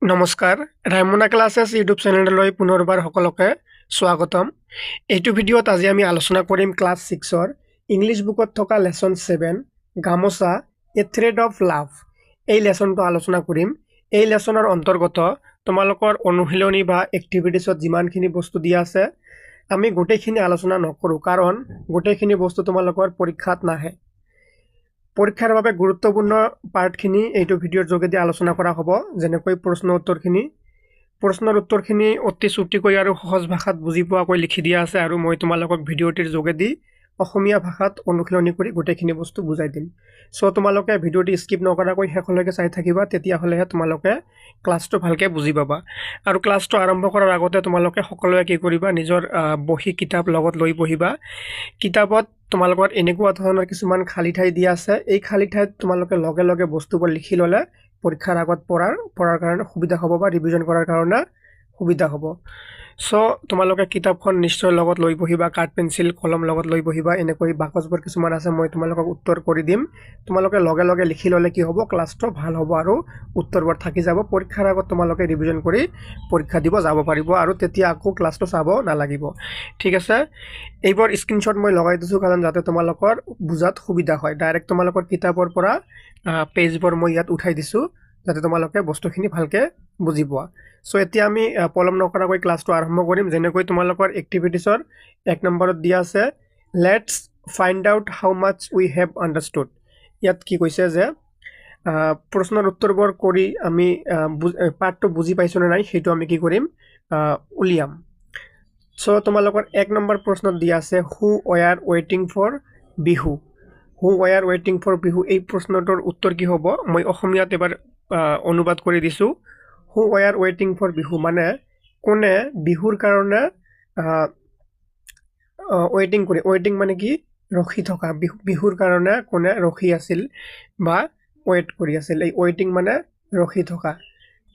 নমস্কাৰ Raimona classes YouTube চেনেললৈ পুনৰবাৰ সকলোকে স্বাগতম। এইটো ভিডিঅ'ত আজি আমি আলোচনা কৰিম ক্লাছ 6ৰ ইংলিছ বুকত থকা lesson 7 gamosa A thread of love. এই লেসনটো আলোচনা কৰিম। এই লেসনৰ অন্তৰ্গত তোমালোকৰ অনুশীলনী বা এক্টিভিটিছত যিমানখিনি বস্তু দিয়া আছে আমি গোটেইখিনি আলোচনা নকৰোঁ, কাৰণ গোটেইখিনি বস্তু তোমালোকৰ পৰীক্ষাত নাহে। পৰীক্ষাৰ বাবে গুৰুত্বপূৰ্ণ পাৰ্টখিনি এইটো ভিডিঅ'ৰ যোগেদি আলোচনা কৰা হ'ব, যেনেকৈ প্ৰশ্নৰ উত্তৰখিনি অতি চুটিকৈ আৰু সহজ ভাষাত বুজি পোৱাকৈ লিখি দিয়া আছে, আৰু মই তোমালোকক ভিডিঅ'টিৰ যোগেদি অসমীয়া ভাষাত অনুশীলনী কৰি গোটেইখিনি বস্তু বুজাই দিম। চ' তোমালোকে ভিডিঅ'টি স্কিপ নকৰাকৈ শেষলৈকে চাই থাকিবা, তেতিয়াহ'লেহে তোমালোকে ক্লাছটো ভালকৈ বুজি পাবা। আৰু ক্লাছটো আৰম্ভ কৰাৰ আগতে তোমালোকে সকলোৱে কি কৰিবা, নিজৰ বহি কিতাপ লগত লৈ বহিবা। কিতাপত তোমালোকৰ এনেকুৱা ধৰণৰ কিছুমান খালী ঠাই দিয়া আছে। এই খালী ঠাইত তোমালোকে লগে লগে বস্তুবোৰ লিখি ল'লে পৰীক্ষাৰ আগত পঢ়াৰ কাৰণে সুবিধা হ'ব বা ৰিভিজন কৰাৰ কাৰণে সুবিধা হ'ব। চ' তোমালোকে কিতাপখন নিশ্চয় লগত লৈ বহিবা, কাঠ পেঞ্চিল কলম লগত লৈ বহিবা। এনেকৈ বাকচবোৰ কিছুমান আছে, মই তোমালোকক উত্তৰ কৰি দিম। তোমালোকে লগে লগে লিখি ল'লে কি হ'ব, ক্লাছটো ভাল হ'ব আৰু উত্তৰবোৰ থাকি যাব। পৰীক্ষাৰ আগত তোমালোকে ৰিভিজন কৰি পৰীক্ষা দিব যাব পাৰিব, আৰু তেতিয়া আকৌ ক্লাছটো চাব নালাগিব। ঠিক আছে, এইবোৰ স্ক্ৰীনশ্বট মই লগাই দিছোঁ কাৰণ যাতে তোমালোকৰ বুজাত সুবিধা হয়। ডাইৰেক্ট তোমালোকৰ কিতাপৰ পৰা পেজবোৰ মই ইয়াত উঠাই দিছোঁ, যাতে তোমালোকে বস্তুখিনি ভালকৈ বুজি পোৱা। চ' এতিয়া আমি পলম নকৰাকৈ ক্লাছটো আৰম্ভ কৰিম। যেনেকৈ তোমালোকৰ এক্টিভিটিছৰ 1 নম্বৰত দিয়া আছে, let's find out how much we have understood. ইয়াত কি কৈছে যে প্ৰশ্নৰ উত্তৰবোৰ কৰি আমি পাৰ্টটো বুজি পাইছোঁ নে নাই সেইটো আমি কি কৰিম, উলিয়াম। চ' তোমালোকৰ 1 নম্বৰ প্ৰশ্নত দিয়া আছে, হু ৱেয়াৰ ৱেইটিং ফৰ বিহু। হু ৱেয়াৰ ৱেইটিং ফৰ বিহু, এই প্ৰশ্নটোৰ উত্তৰ কি হ'ব, মই অসমীয়াত এবাৰ অনুবাদ কৰি দিছোঁ। হু ৱেয়াৰ ৱেইটিং ফৰ বিহু মানে কোনে বিহুৰ কাৰণে ৱেইটিং মানে কি, ৰখি থকা। বিহুৰ কাৰণে কোনে ৰখি আছিল বা ৱেইট কৰি আছিল। এই ৱেইটিং মানে ৰখি থকা।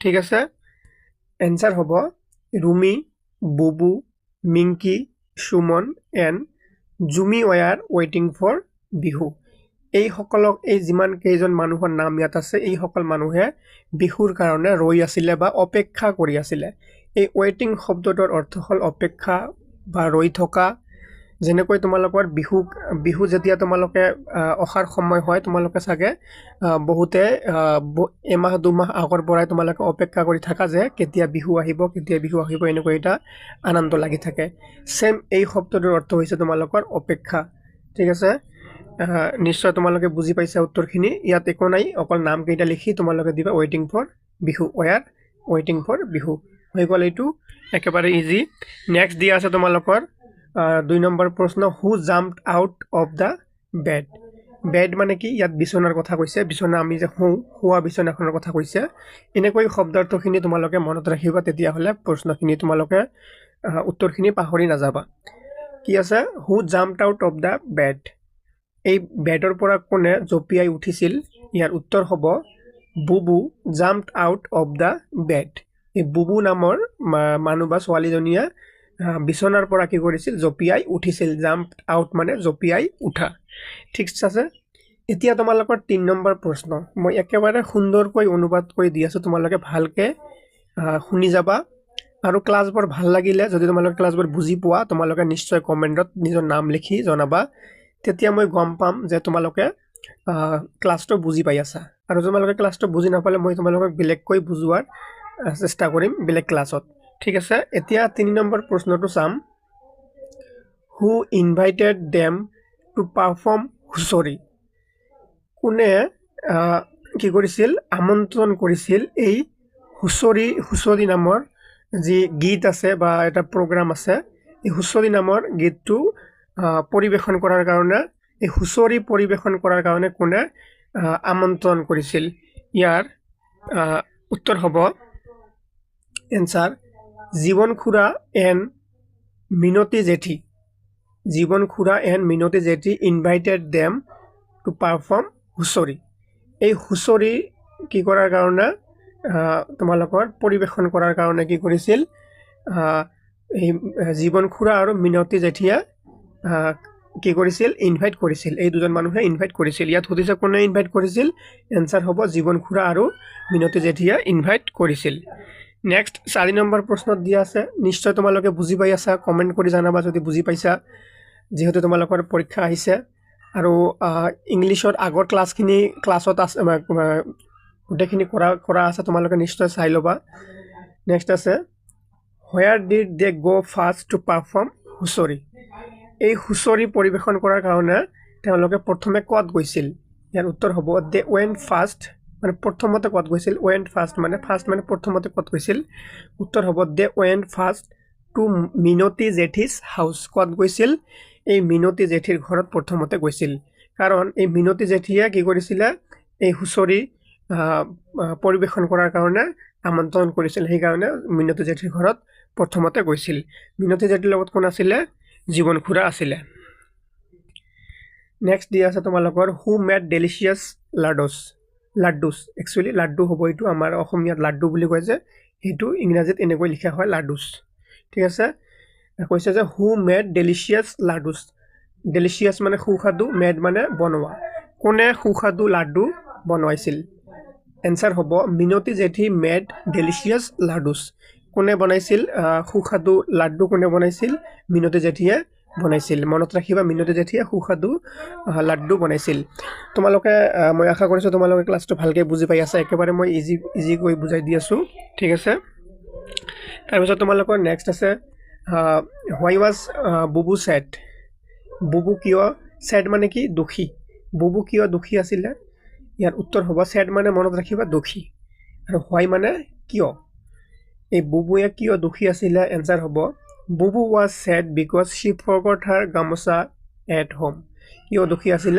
ঠিক আছে, এনচাৰ হ'ব ৰুমি, বুবু, মিংকি, সুমন এণ্ড জুমি ৱেয়াৰ ৱেইটিং ফৰ বিহু। এই যিমান কেইজন মানুহৰ নাম ইয়াত আছে, এই সকল মানুহে বিহুৰ কাৰণে ৰৈ আছিলে বা অপেক্ষা কৰি আছিলে। এই ৱেইটিং শব্দটোৰ অৰ্থ হ'ল অপেক্ষা বা ৰৈ থকা। যেনেকৈ তোমালোকৰ বিহু যেতিয়া তোমালোকে অহাৰ সময় হয়, তোমালোকে চাগে বহুতে এমাহ 2 মাহ আগৰ পৰাই তোমালোকে অপেক্ষা কৰি থাকা যে কেতিয়া বিহু আহিব, এনেকৈ এটা আনন্দ লাগি থাকে। চেম এই শব্দটোৰ অৰ্থ হৈছে তোমালোকৰ অপেক্ষা। ঠিক আছে, নিশ্চয় তোমালোকে বুজি পাইছা উত্তৰখিনি। ইয়াত একো নাই, অকল নামকেইটা লিখি তোমালোকে দিবা ৱেইটিং ফৰ বিহু, ৱেয়াৰ ৱেইটিং ফৰ বিহু। হৈ গ'ল, এইটো একেবাৰে ইজি। নেক্সট দিয়া আছে তোমালোকৰ 2 নম্বৰ প্ৰশ্ন, who jumped out of the bed. Bed মানে কি, ইয়াত বিচনাৰ কথা কৈছে। বিচনা আমি যে শোৱা বিচনাখনৰ কথা কৈছে। এনেকৈ শব্দাৰ্থখিনি তোমালোকে মনত ৰাখিবা, তেতিয়াহ'লে প্ৰশ্নখিনি তোমালোকে উত্তৰখিনি পাহৰি নাযাবা। কি আছে, who jumped out of the bed, এই বেডৰ পৰা কোনে জঁপিয়াই উঠিছিল। ইয়াৰ উত্তৰ হ'ব Bubu jumped out of the bed. এই বুবু নামৰ মানুহ বা ছোৱালীজনীয়ে বিচনাৰ পৰা কি কৰিছিল, জঁপিয়াই উঠিছিল। জাম্পড আউট মানে জঁপিয়াই উঠা। ঠিক আছে, এতিয়া তোমালোকৰ 3 নম্বৰ প্ৰশ্ন। মই একেবাৰে সুন্দৰকৈ অনুবাদ কৰি দি আছোঁ, তোমালোকে ভালকৈ শুনি যাবা। আৰু ক্লাছবোৰ ভাল লাগিলে, যদি তোমালোকে ক্লাছবোৰ বুজি পোৱা, তোমালোকে নিশ্চয় কমেণ্টত নিজৰ নাম লিখি জনাবা। তেতিয়া মই গম পাম যে তোমালোকে ক্লাছটো বুজি পাই আছা। আৰু তোমালোকে ক্লাছটো বুজি নাপালে মই তোমালোকক বেলেগকৈ বুজোৱাৰ চেষ্টা কৰিম বেলেগ ক্লাছত। ঠিক আছে, এতিয়া 3 নম্বৰ প্ৰশ্নটো চাম। হু ইনভাইটেড দেম টু পাৰফৰ্ম হুঁচৰি। কোনে কি কৰিছিল, আমন্ত্ৰণ কৰিছিল এই হুঁচৰি নামৰ যি গীত আছে বা এটা প্ৰগ্ৰাম আছে, এই হুঁচৰি নামৰ গীতটো পৰিৱেশন কৰাৰ কাৰণে, এই হুঁচৰি পৰিৱেশন কৰাৰ কাৰণে কোনে আমন্ত্ৰণ কৰিছিল। ইয়াৰ উত্তৰ হ'ব এনচাৰ জীৱন খুৰা এণ্ড মিনতী জেঠী। জীৱন খুৰা এণ্ড মিনতী জেঠী ইনভাইটেড দেম টু পাৰফৰ্ম হুঁচৰি। এই হুঁচৰি কি কৰাৰ কাৰণে, তোমালোকৰ পৰিৱেশন কৰাৰ কাৰণে কি কৰিছিল, এই জীৱন খুৰা আৰু মিনতী জেঠীয়ে কি কৰিছিল ইনভাইট কৰিছিল এই দুজন মানুহে ইনভাইট কৰিছিল ইয়াত সুধিছে কোনে ইনভাইট কৰিছিল এনসাৰ হ'ব জীৱন খুৰা আৰু মিনতি জেঠিয়া ইনভাইট কৰিছিল নেক্সট 4 নম্বৰ প্ৰশ্নত দিয়া আছে নিশ্চয় তোমালোকে বুজি পাই আছা কমেন্ট কৰি জানাবা যদি বুজি পাইছা যেহেতু তোমালোকৰ পৰীক্ষা আহিছে আৰু ইংলিশৰ আগৰ ক্লাছত আছে গোটেইখিনি কৰা আছে তোমালোকে নিশ্চয় চাই ল'বা নেক্সট আছে where did they go first to perform হুঁচৰি এই হুঁচৰি পৰিবেশন কৰাৰ কাৰণে তেওঁলোকে প্ৰথমে ক'ত গৈছিল ইয়াৰ উত্তৰ হ'ব they went first মানে প্ৰথমতে ক'ত গৈছিল went first মানে প্ৰথমতে ক'ত গৈছিল উত্তৰ হ'ব they went first to Minati জেঠি's house ক'ত গৈছিল এই মিনতি জেঠিৰ ঘৰত প্ৰথমতে গৈছিল কাৰণ এই মিনতি জেঠিয়ে কি কৰিছিল এই হুঁচৰি পৰিবেশন কৰাৰ কাৰণে আমন্ত্ৰণ কৰিছিল সেই কাৰণে মিনতি জেঠিৰ ঘৰত প্ৰথমতে গৈছিল মিনতি জেঠিৰ লগত কোন আছিল জীৱন খুৰা আছিল নেক্সট দিয়া আছে তোমালোকৰ who made delicious laddoos actually laddoo হ'ব এইটো আমাৰ অসমীয়াত লাড্ডু বুলি কয় যে হেতু ইংৰাজীত এনেকৈ লিখা হয় লাড্ডুস ঠিক আছে কৈছে যে হু মেড ডেলিশিয়াস লাড্ডুস ডেলিশিয়াস মানে সুস্বাদু মেড মানে বনোৱা কোনে সুস্বাদু লাড্ডু বনাইছিল এনসাৰ হ'ব মিনতি জেঠি মেড ডেলিশিয়াস লাড্ডুস কোনে বনাইছিল সুস্বাদু লাড্ডু কোনে বনাইছিল মিনতি জেঠিয়ে বনাইছিল মনত ৰাখিবা মিনতি জেঠিয়ে সুস্বাদু লাড্ডু বনাইছিল তোমালোকে মই আশা কৰিছো তোমালোকে ক্লাছটো ভালকে বুজি পাই আছা একেবাৰে মই ইজি কৈ বুজাই দি আছো ঠিক আছে তাৰ পিছত তোমালোকৰ নেক্সট আছে why was বুবু sad বুবু কিয় sad মানে কি দুখী বুবু কিয় দুখী আছিল ইয়াৰ উত্তৰ হ'ব sad মানে মনত ৰাখিবা দুখী আৰু why মানে কিয় এই বুবুয়ে কিয় দুখী আছিল এনসাৰ হ'ব বুবু was sad because she forgot her gamosa at home কিয় দুখী আছিল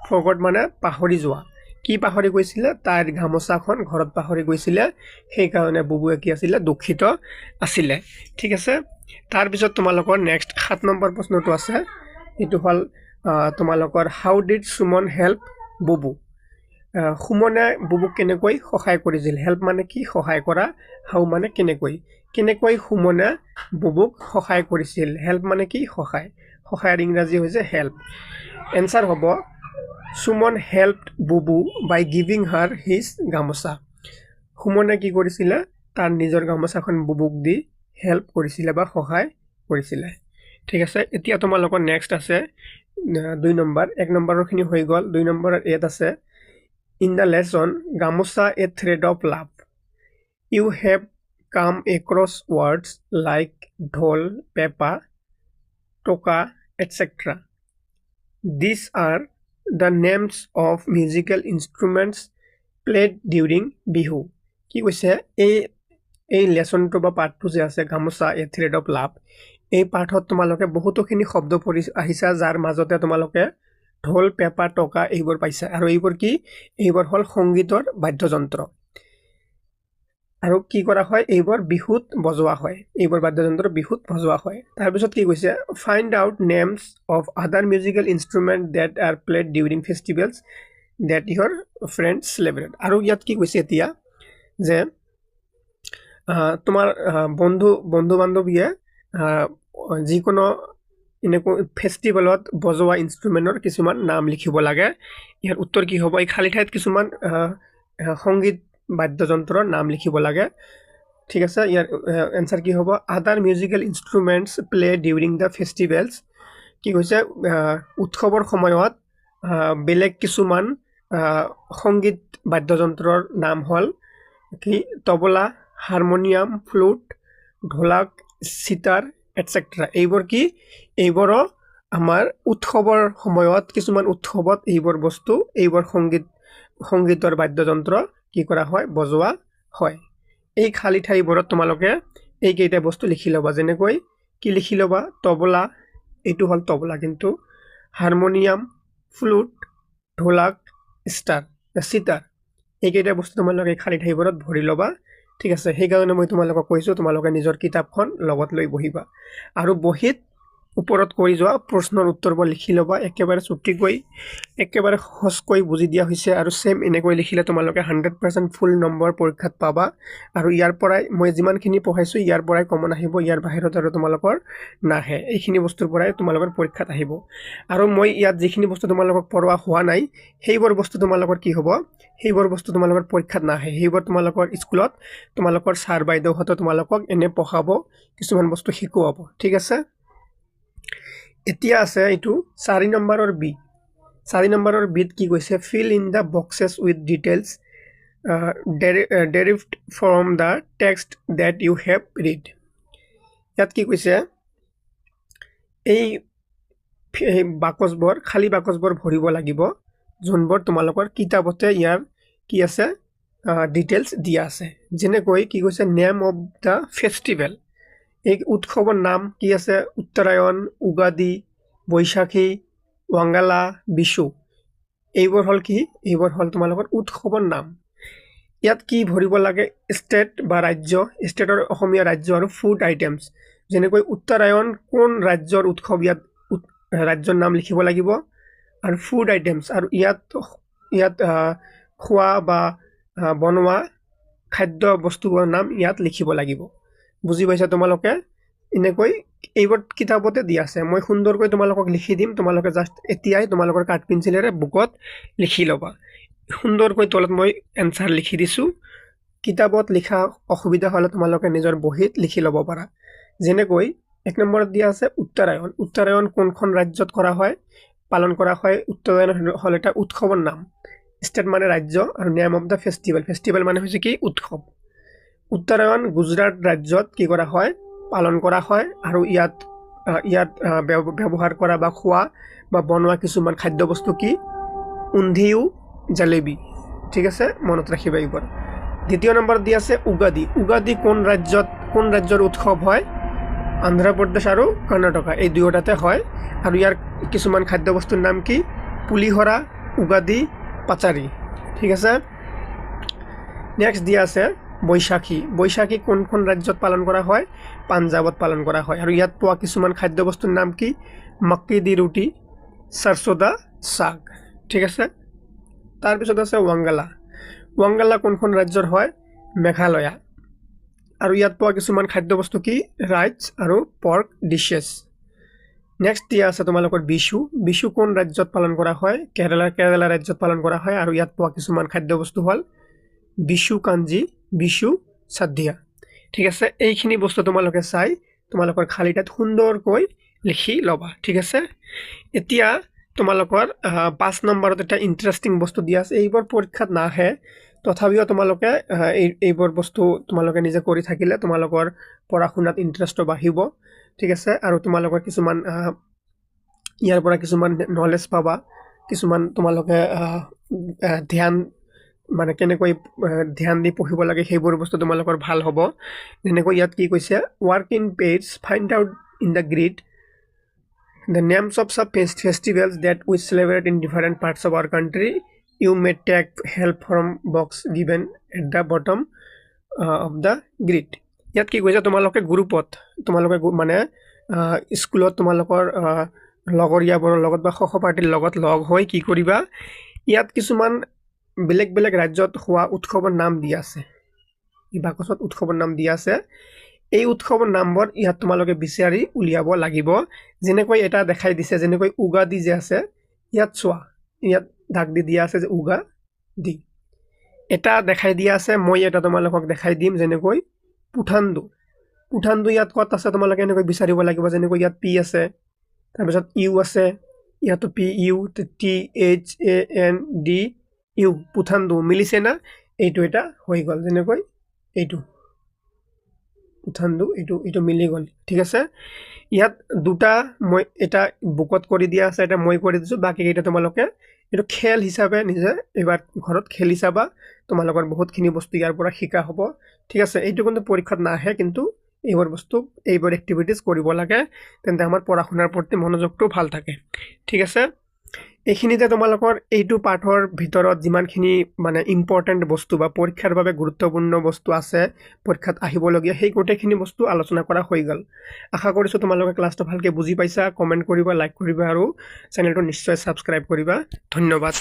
forgot মানে পাহৰি যোৱা কি পাহৰি গৈছিল তাইৰ গামোচাখন ঘৰত পাহৰি গৈছিল সেই কাৰণে বুবুয়ে কি আছিল দুখিত আছিল ঠিক আছে তাৰ পিছত তোমালোকৰ নেক্সট 7 নম্বৰ প্ৰশ্নটো আছে এটো হল তোমালোকৰ হাউ ডিড সুমন হেল্প বুবু সুমনে বুবুক কেনেকৈ সহায় কৰিছিল হেল্প মানে কি সহায় কৰা হাউ মানে কেনেকৈ সুমনে বুবুক সহায় কৰিছিল হেল্প মানে কি সহায়ৰ ইংৰাজী হৈছে হেল্প এনসাৰ হ'ব সুমন হেল্পড বুবু বাই গিভিং হাৰ হিজ গামোচা সুমনে কি কৰিছিল তাৰ নিজৰ গামোচাখন বুবুক দি হেল্প কৰিছিল বা সহায় কৰিছিল ঠিক আছে এতিয়া তোমালোকৰ নেক্সট আছে 2 নম্বৰ 1 নম্বৰৰ খিনি হৈ গল 2 নম্বৰৰ এত আছে in the lesson gamusa a thread of love you have come across words like dhol pepa toka etc these are the names of musical instruments played during bihu কি কৈছে এই লেসনটো বা পাঠটো যে আছে গামোচা এ থ্ৰেড অফ লাভ এই পাঠত তোমালোকে বহুতখিনি শব্দ পঢ়ি আহিছা যাৰ মাজতে তোমালোকে ঢোল পেপা টকা এইবোৰ পাইছা আৰু এইবোৰ কি এইবোৰ হল সংগীতৰ বাদ্যযন্ত্ৰ আৰু কি কৰা হয় এইবোৰ বিহুত বজোৱা হয় এইবোৰ বাদ্যযন্ত্ৰ বিহুত বজোৱা হয় তাৰ পিছত কি কৈছে find out names of other musical instrument that are played during festivals that your friends celebrate আৰু ইয়াত কি কৈছে এতিয়া যে তোমাৰ বন্ধু বান্ধৱীয়ে যিকোনো এনেকৈ ফেষ্টিভেলত বজোৱা ইনস্ট্ৰুমেন্টৰ কিছুমান নাম লিখিব লাগে ইয়াৰ উত্তৰ কি হ'ব এই খালি ঠাইত কিছুমান সংগীত বাদ্যযন্ত্ৰৰ নাম লিখিব লাগে ঠিক আছে ইয়াৰ আনসাৰ কি হ'ব আদাৰ মিউজিক্যাল ইনস্ট্ৰুমেন্টস প্লে ডিউৰিং দা ফেষ্টিভেলস কি কৈছে উৎসৱৰ সময়ত বেলেগ কিছুমান সংগীত বাদ্যযন্ত্ৰৰ নাম হল কি তবলা হাৰমনিয়াম ফ্লুট ঢোলক সিতাৰ এটসেট্ৰা এইবোৰ কি এইবোৰ আমাৰ উৎসৱৰ সময়ত কিছুমান উৎসৱত এইবোৰ বস্তু এইবোৰ সংগীতৰ বাদ্যযন্ত্ৰ কি কৰা হয় বজোৱা হয় এই খালি ঠাইবোৰত তোমালোকে এই কেইটা বস্তু লিখি লবা যেনেকৈ কি লিখি লবা তবলা এইটো হল তবলা কিন্তু হাৰমনিয়াম ফ্লুট ঢোলক সিতাৰ এই কেইটা বস্তু তোমালোকে খালি ঠাইবোৰত ভৰি লবা ঠিক আছে সেই কাৰণে মই তোমালোকক কৈছো তোমালোকে নিজৰ কিতাপখন লগত লৈ বহিবা আৰু বহিত ওপৰত কৰি যোৱা প্ৰশ্নৰ উত্তৰবোৰ লিখি ল'বা একেবাৰে চুটিকৈ একেবাৰে সহজকৈ বুজি দিয়া হৈছে আৰু সেম এনেকৈ লিখিলে তোমালোকে 100% ফুল নম্বৰ পৰীক্ষাত পাবা আৰু ইয়াৰ পৰাই মই যিমানখিনি পঢ়াইছো ইয়াৰ পৰাই কমন আহিব ইয়াৰ বাহিৰত আৰু তোমালোকৰ নাহে এইখিনি বস্তুৰ পৰাই তোমালোকৰ পৰীক্ষাত আহিব আৰু মই ইয়াত যিখিনি বস্তু তোমালোকক পঢ়োৱা হোৱা নাই সেইবোৰ বস্তু তোমালোকৰ কি হ'ব সেইবোৰ বস্তু তোমালোকৰ পৰীক্ষাত নাহে সেইবোৰ তোমালোকৰ স্কুলত তোমালোকৰ ছাৰ বাইদেউহঁতে তোমালোকক এনে পঢ়াব কিছুমান বস্তু শিকোৱাব ঠিক আছে এতিয়া আছে এইটো 4 নম্বৰৰ বি 4 নম্বৰৰ বিত কি কৈছে fill in the boxes with details derived from the text that you have read ইয়াত কি কৈছে এই বাকচবোৰ খালি বাকচবোৰ ভৰিব লাগিব যোনবোৰ তোমালোকৰ কিতাপতে ইয়াৰ কি আছে ডিটেইলছ দিয়া আছে যেনেকৈ কি কৈছে নেম অফ দা ফেষ্টিভেল এই উৎসৱৰ নাম কি আছে উত্তৰায়ণ উগাদি বৈশাখী ওয়াঙ্গালা বিশু এইবোৰ হল কি এইবোৰ হল তোমালোকৰ উৎসৱৰ নাম ইয়াত কি ভৰিব লাগে ষ্টেট বা ৰাজ্য ষ্টেটৰ অসমীয়া ৰাজ্য আৰু ফুড আইটেমছ যেনেকৈ উত্তৰায়ণ কোন ৰাজ্যৰ উৎসৱ ইয়াত ৰাজ্যৰ নাম লিখিব লাগিব আৰু ফুড আইটেমছ আৰু ইয়াত খোৱা বা বনোৱা খাদ্য বস্তুৰ নাম ইয়াত লিখিব লাগিব বুজি পাইছা তোমালোকে এনেকৈ এইবোৰ কিতাপতে দিয়া আছে মই সুন্দৰকৈ তোমালোকক লিখি দিম তোমালোকে জাস্ট এতিয়াই তোমালোকৰ কাট পেন্সিলেৰে বুকত লিখি লবা সুন্দৰকৈ তলত মই এনসাৰ লিখি দিছো কিতাপত লিখা অসুবিধা হলে তোমালোকে নিজৰ বহিত লিখি লব পাৰা যেনেকৈ এক নম্বৰত দিয়া আছে উত্তৰায়ণ কোনখন ৰাজ্যত কৰা হয় পালন কৰা হয় উত্তৰায়ণ হল এটা উৎসৱৰ নাম ষ্টেট মানে ৰাজ্য আৰু নেম অফ দা ফেষ্টিভেল মানে হৈছে কি উৎসৱ উত্তৰায়ণ গুজৰাট ৰাজ্যত কি কৰা হয় পালন কৰা হয় আৰু ইয়াত ব্যৱহাৰ কৰা বা খোৱা বা বনোৱা কিছুমান খাদ্য বস্তু কি উন্ধিউ জলেবি ঠিক আছে মনত ৰাখিবা এইবোৰ দ্বিতীয় নম্বৰ দি আছে উগাদি কোন ৰাজ্যৰ উৎসৱ হয় আন্ধ্ৰ প্ৰদেশ আৰু কৰ্ণাটক এই দুয়োটাতে হয় আৰু ইয়াৰ কিছুমান খাদ্য বস্তুৰ নাম কি পুলিহৰা উগাদি পাচাৰি ঠিক আছে নেক্সট দিয়া আছে বৈশাখী কোনখন ৰাজ্যত পালন কৰা হয় পাঞ্জাবত পালন কৰা হয় আৰু ইয়াত পোৱা কিছুমান খাদ্য বস্তুৰ নাম কি মক্কি দি ৰুটি সৰসোদা শাক ঠিক আছে তাৰ পিছত আছে ওয়াঙ্গালা কোনখন ৰাজ্যৰ হয় মেঘালয় আৰু ইয়াত পোৱা কিছুমান খাদ্য বস্তু কি ৰাইচ আৰু পৰ্ক ডিশেছ নেক্সট দিয়া আছে তোমালোকৰ বিশু কোন ৰাজ্যত পালন কৰা হয় কেৰালা ৰাজ্যত পালন কৰা হয় আৰু ইয়াত পোৱা কিছুমান খাদ্য বস্তু হল বিশু কাঞ্জি বিশু সাধ্যা ঠিক আছে এইখিনি বস্তু তোমালোকে চাই তোমালোকৰ খালিটাত সুন্দৰকৈ লিখি লবা ঠিক আছে এতিয়া তোমালোকৰ 5 নম্বৰত এটা ইন্টাৰেষ্টিং বস্তু দিয়া আছে এইবোৰ পৰীক্ষাত নাহে তথাপিও তোমালোকে এইবোৰ বস্তু তোমালোকে নিজে কৰি থাকিলে তোমালোকৰ পঢ়াশুনাত ইন্টাৰেষ্ট বাঢ়িব ঠিক আছে আৰু তোমালোকৰ কিছুমান ইয়াৰ পৰা কিছুমান নলেজ পাবা কিছুমান তোমালোকে ধ্যান মানে কেনেকৈ ধ্যান দি পঢ়িব লাগে সেইবোৰ বস্তু তোমালোকৰ ভাল হ'ব যেনেকৈ ইয়াত কি কৈছে work in pairs find out in the grid the names of some festivals that we celebrate in different parts of our country you may take help from box given at the bottom of the grid ইয়াত কি কৈছে তোমালোকে গ্ৰুপত তোমালোকে মানে স্কুলত তোমালোকৰ লগৰীয়াবোৰৰ লগত বা সহপাঠীৰ লগত লগ হৈ কি কৰিবা ইয়াত কিছুমান বেলেগ ৰাজ্যত হোৱা উৎসৱৰ নাম দিয়া আছে এই বাকচত উৎসৱৰ নাম দিয়া আছে এই উৎসৱৰ নামবোৰ ইয়াত তোমালোকে বিচাৰি উলিয়াব লাগিব যেনেকৈ এটা দেখাই দিছে যেনেকৈ উগাদি যে আছে ইয়াত চোৱা ইয়াত দাগ দি দিয়া আছে যে উগাদি এটা দেখাই দিয়া আছে মই এটা তোমালোকক দেখাই দিম যেনেকৈ পুঠান্দু ইয়াত কত আছে তোমালোকে এনেকৈ বিচাৰিব লাগিব যেনেকৈ ইয়াত পি আছে তাৰ পিছত ইউ আছে ইয়াতো P U T H A N D U Puthandu মিলিছে না এইটো এটা হৈ গল যেনেকৈ এইটো পুঠান্দু এইটো মিলি গল ঠিক আছে ইয়াত দুটা মই এটা বুকত কৰি দিয়া আছে এটা মই কৰি দিছো বাকি কেইটা তোমালোকে এটো খেল হিচাপে নিজে এবাৰ ঘৰত খেলি চাবা তোমালোকৰ বহুতখিনি বস্তু ইয়াৰ পৰা শিকা হ'ব ঠিক আছে এইটো কিন্তু পৰীক্ষাত নাহে কিন্তু এইবোৰ বস্তু এইবোৰ এক্টিভিটিজ কৰিব লাগে তেন্তে আমাৰ পঢ়াশুনাৰ প্ৰতি মনোযোগটো ভাল থাকে ঠিক আছে এইখিনিতে তোমালোকৰ এইটো পাঠৰ ভিতৰত যিমানখিনি মানে ইম্পৰ্টেণ্ট বস্তু বা পৰীক্ষাৰ বাবে গুৰুত্বপূৰ্ণ বস্তু আছে পৰীক্ষাত আহিবলগীয়া সেই গোটেইখিনি বস্তু আলোচনা কৰা হৈ গ'ল আশা কৰিছোঁ তোমালোকে ক্লাছটো ভালকৈ বুজি পাইছা কমেণ্ট কৰিবা লাইক কৰিবা আৰু চেনেলটো নিশ্চয় ছাবস্ক্ৰাইব কৰিবা ধন্যবাদ